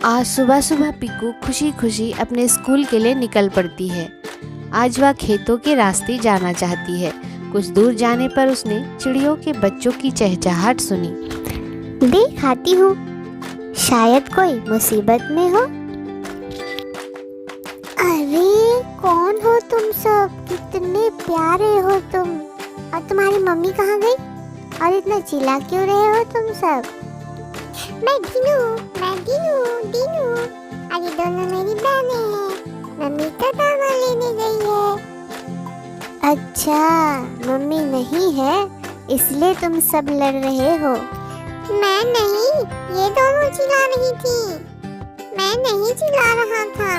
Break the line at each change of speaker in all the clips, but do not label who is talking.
आज सुबह सुबह पीकू खुशी खुशी अपने स्कूल के लिए निकल पड़ती है। आज वह खेतों के रास्ते जाना चाहती है। कुछ दूर जाने पर उसने चिड़ियों के बच्चों की चहचहाहट सुनी।
देख आती हूँ, शायद कोई मुसीबत में हो। अरे कौन हो तुम सब? कितने प्यारे हो तुम। और तुम्हारी मम्मी कहाँ गई? और इतना चिल्ला क्यों रहे हो तुम सब? मैं दीनू। अरे दोनों मेरी बहनें हैं। मम्मी तो दावा लेने गई है। अच्छा, मम्मी नहीं है इसलिए तुम सब लड़ रहे हो। मैं नहीं, ये दोनों चिल्ला रही थी। मैं नहीं चिल्ला रहा था।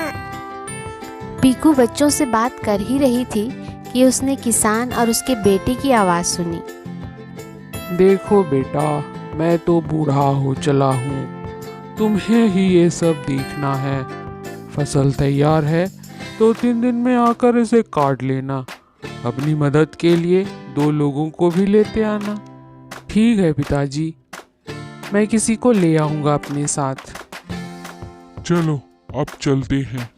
पीकू बच्चों से बात कर ही रही थी कि उसने किसान और उसके बेटे की आवाज़ सुनी।
देखो बेटा, मैं तो बूढ़ा हो चला हूँ, तुम्हें ही ये सब देखना है। फसल तैयार है तो 3 दिन में आकर इसे काट लेना। अपनी मदद के लिए 2 लोगों को भी लेते आना। ठीक है पिताजी, मैं किसी को ले आऊँगा अपने साथ।
चलो अब चलते हैं।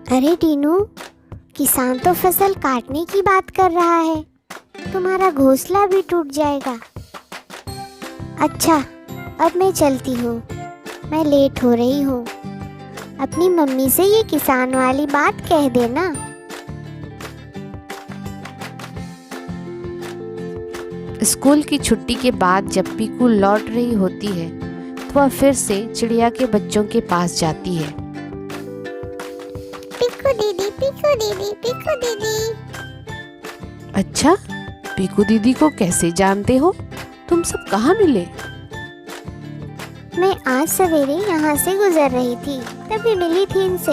अरे टीनू, किसान तो फसल काटने की बात कर रहा है। तुम्हारा घोंसला भी टूट जाएगा। अच्छा, अब मैं चलती हूँ, मैं लेट हो रही हूँ। अपनी मम्मी से ये किसान वाली बात कह देना।
स्कूल की छुट्टी के बाद जब पीकू लौट रही होती है तो वह फिर से चिड़िया के बच्चों के पास जाती है।
पिक्कू दीदी, पिक्कू दीदी, पिक्कू दीदी।
अच्छा, पीकू दीदी को कैसे जानते हो? तुम सब कहाँ मिले?
मैं आज सवेरे यहाँ से गुजर रही थी, तभी मिली थी इनसे।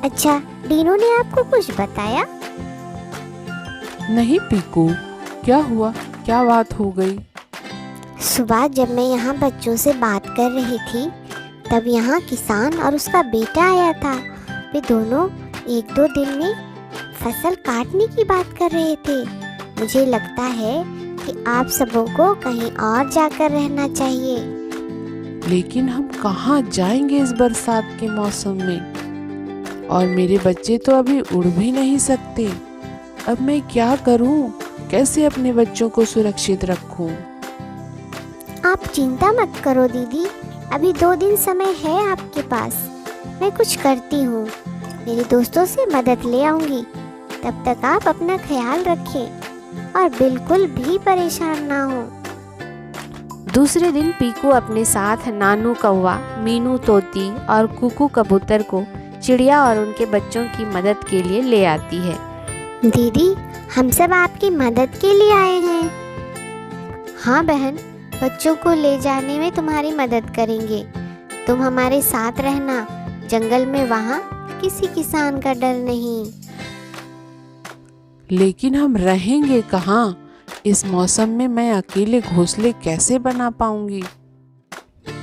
अच्छा, डीनू ने आपको कुछ बताया?
नहीं पीकू, क्या हुआ? क्या बात हो गई?
सुबह जब मैं यहाँ बच्चों से बात कर रही थी तब यहाँ किसान और उसका बेटा आया था। वे दोनों 1-2 दिन में फसल काटने की बात कर रहे थे। मुझे लगता है कि आप सबों को कहीं और जाकर रहना चाहिए।
लेकिन हम कहाँ जाएंगे इस बरसात के मौसम में? और मेरे बच्चे तो अभी उड़ भी नहीं सकते। अब मैं क्या करूं? कैसे अपने बच्चों को सुरक्षित रखूं?
आप चिंता मत करो दीदी, अभी 2 दिन समय है आपके पास। मैं कुछ करती हूँ, मेरे दोस्तों से मदद ले आऊंगी। तब तक आप अपना ख्याल रखें और बिल्कुल भी परेशान ना हो।
दूसरे दिन पीकू अपने साथ नानू कौवा, मीनू तोती और कुकू कबूतर को चिड़िया और उनके बच्चों की मदद के लिए ले आती है।
दीदी, हम सब आपकी मदद के लिए आए हैं। हाँ बहन, बच्चों को ले जाने में तुम्हारी मदद करेंगे। तुम हमारे साथ रहना। जंगल में वहाँ किसी किसान का डर नहीं।
लेकिन हम रहेंगे कहाँ? इस मौसम में मैं अकेले घोंसले कैसे बना पाऊंगी?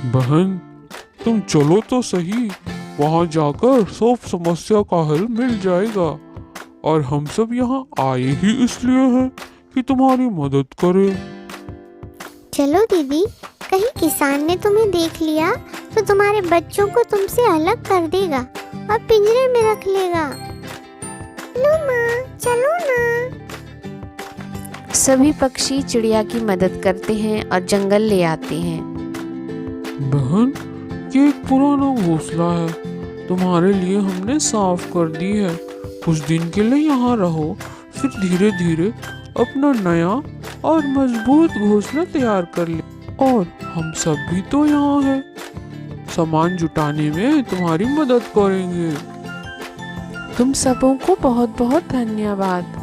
बहन, तुम चलो तो सही। वहाँ जाकर सब समस्या का हल मिल जाएगा। और हम सब यहाँ आए ही इसलिए हैं कि तुम्हारी मदद करें।
चलो दीदी, कहीं किसान ने तुम्हें देख लिया तो तुम्हारे बच्चों को तुमसे अलग कर देगा और पिंजरे में रख लेगा। लो माँ, चलो ना।
सभी पक्षी चिड़िया की मदद करते हैं और जंगल ले आते हैं।
बहन, ये एक पुराना घोंसला है, तुम्हारे लिए हमने साफ कर दी है। कुछ दिन के लिए यहाँ रहो, फिर धीरे धीरे अपना नया और मजबूत घोंसला तैयार कर ले। और हम सब भी तो यहाँ हैं, सामान जुटाने में तुम्हारी मदद करेंगे।
तुम सबों को बहुत बहुत धन्यवाद।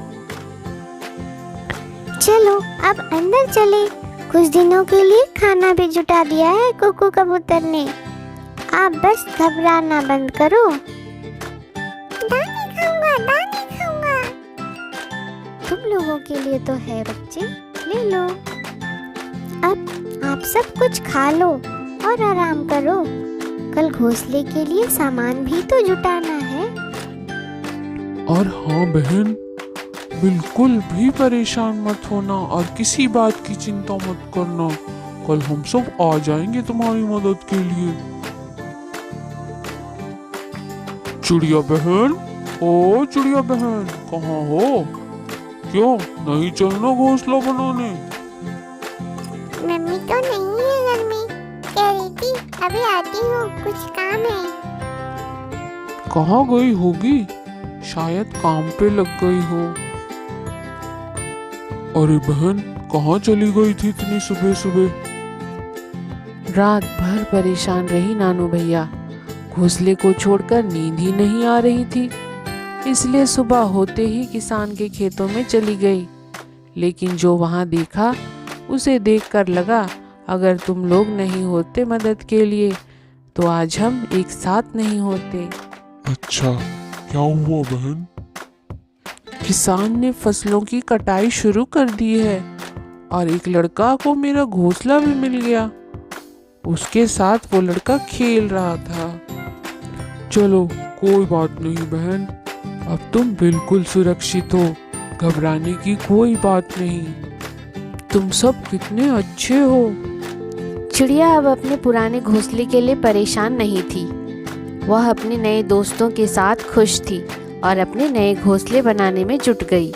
चलो अब अंदर चले। कुछ दिनों के लिए खाना भी जुटा दिया है कुकू कबूतर ने। आप बस घबराना बंद करो। दाने खाऊंगा। तुम लोगों के लिए तो है बच्चे, ले लो। अब आप सब कुछ खा लो और आराम करो। कल घोंसले के लिए सामान भी तो जुटाना है।
और हाँ बहन, बिल्कुल भी परेशान मत होना और किसी बात की चिंता मत करना। कल हम सब आ जाएंगे तुम्हारी मदद के लिए।
चिड़िया बहन, ओ चिड़िया बहन, कहाँ हो? क्यों नहीं चलना घोंसला बनाने?
मम्मी तो नहीं है घर में, कह रही थी अभी आती हूँ, कुछ काम है।
कहाँ गई होगी? शायद काम पे लग गई हो। अरे बहन, कहाँ चली गई थी इतनी सुबह सुबह?
रात भर परेशान रही नानू भैया। घोंसले को छोड़कर नींद ही नहीं आ रही थी, इसलिए सुबह होते ही किसान के खेतों में चली गई। लेकिन जो वहां देखा, उसे देखकर लगा अगर तुम लोग नहीं होते मदद के लिए तो आज हम एक साथ नहीं होते।
अच्छा, क्या हुआ बहन?
किसान ने फसलों की कटाई शुरू कर दी है और एक लड़का को मेरा घोंसला भी मिल गया। उसके साथ वो लड़का खेल रहा था।
चलो कोई बात नहीं बहन, अब तुम बिल्कुल सुरक्षित हो, घबराने की कोई बात नहीं।
तुम सब कितने अच्छे हो। चिड़िया अब अपने पुराने घोंसले के लिए परेशान नहीं थी। वह अपने नए दोस्तों के साथ खुश थी और अपने नए घोंसले बनाने में जुट गई।